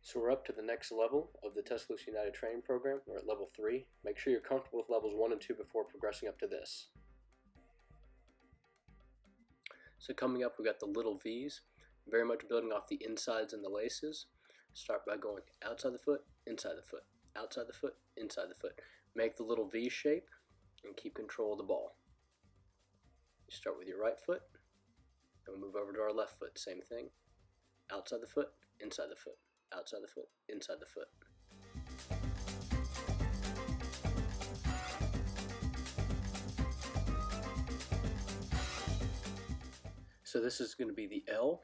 So we're up to the next level of the Tuscaloosa United training program. We're at level 3. Make sure you're comfortable with levels 1 and 2 before progressing up to this. So coming up, we've got the little V's, very much building off the insides and the laces. Start by going outside the foot, inside the foot, outside the foot, inside the foot. Make the little V shape and keep control of the ball. You start with your right foot, and we'll move over to our left foot. Same thing. Outside the foot, inside the foot, outside the foot, inside the foot. So this is going to be the L.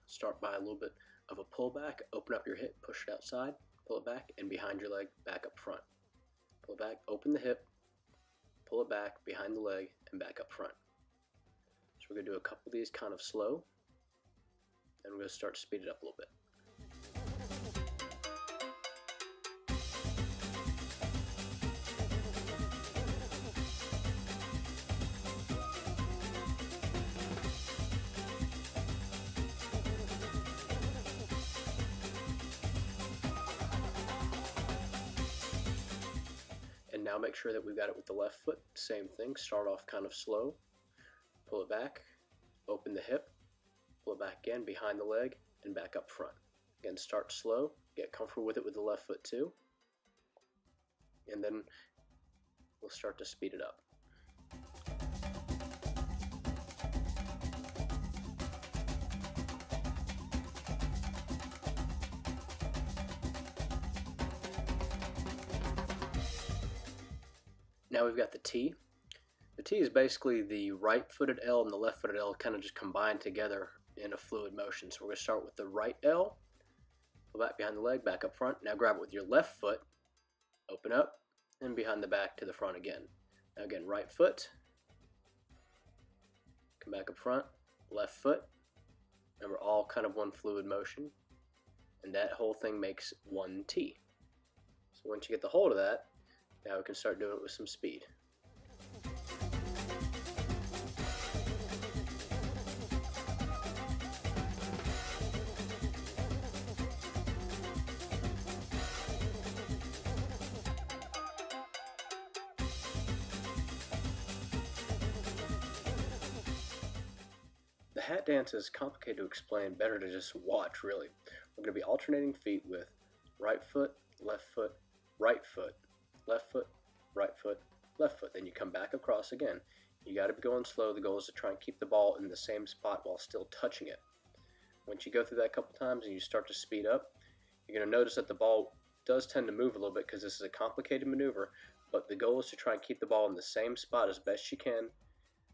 Start by a little bit of a pullback, open up your hip, push it outside, pull it back, and behind your leg, back up front. Pull it back, open the hip, pull it back, behind the leg, and back up front. So we're going to do a couple of these kind of slow, and we're going to start to speed it up a little bit. And now make sure that we've got it with the left foot. Same thing, start off kind of slow, pull it back, open the hip, pull it back again, behind the leg, and back up front. Again, start slow, get comfortable with it with the left foot too, and then we'll start to speed it up. Now we've got the T. The T is basically the right-footed L and the left-footed L kind of just combined together in a fluid motion. So we're going to start with the right L, pull back behind the leg, back up front. Now grab it with your left foot, open up, and behind the back to the front again. Now again, right foot, come back up front, left foot. Remember, all kind of one fluid motion, and that whole thing makes one T. So once you get the hold of that, now we can start doing it with some speed. The hat dance is complicated to explain, better to just watch really. We're going to be alternating feet with right foot, left foot, right foot, left foot, right foot, left foot. Then you come back across again. You got to be going slow. The goal is to try and keep the ball in the same spot while still touching it. Once you go through that a couple times and you start to speed up, you're going to notice that the ball does tend to move a little bit because this is a complicated maneuver, but the goal is to try and keep the ball in the same spot as best you can.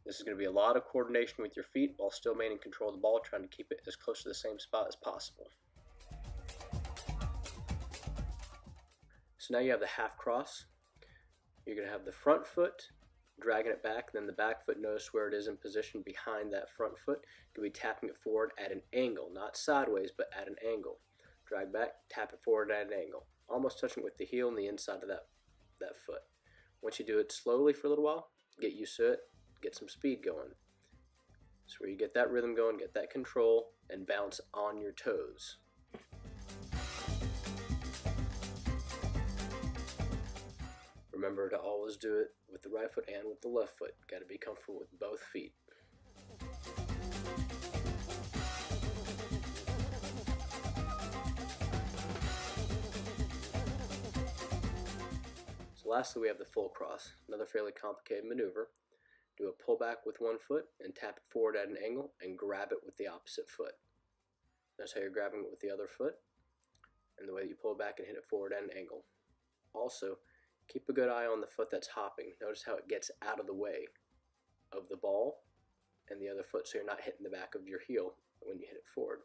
This is going to be a lot of coordination with your feet while still maintaining control of the ball, trying to keep it as close to the same spot as possible. So now you have the half cross. You're going to have the front foot dragging it back, then the back foot, notice where it is in position behind that front foot. You'll be tapping it forward at an angle, not sideways, but at an angle. Drag back, tap it forward at an angle, almost touching with the heel and the inside of that foot. Once you do it slowly for a little while, get used to it, get some speed going. So where you get that rhythm going, get that control, and bounce on your toes. Remember to always do it with the right foot and with the left foot. Got to be comfortable with both feet. So lastly, we have the full cross, another fairly complicated maneuver. Do a pull back with one foot and tap it forward at an angle and grab it with the opposite foot. That's how you're grabbing it with the other foot, and the way that you pull it back and hit it forward at an angle. Also, keep a good eye on the foot that's hopping. Notice how it gets out of the way of the ball and the other foot so you're not hitting the back of your heel when you hit it forward.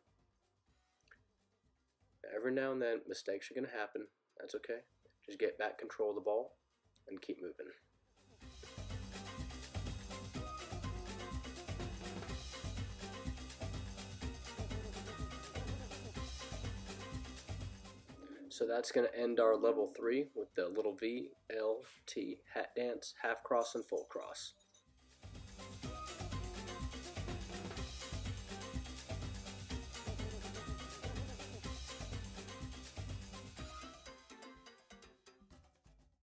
Now, every now and then mistakes are going to happen. That's okay. Just get back control of the ball and keep moving. So that's going to end our level 3 with the little V, L, T, hat dance, half cross, and full cross.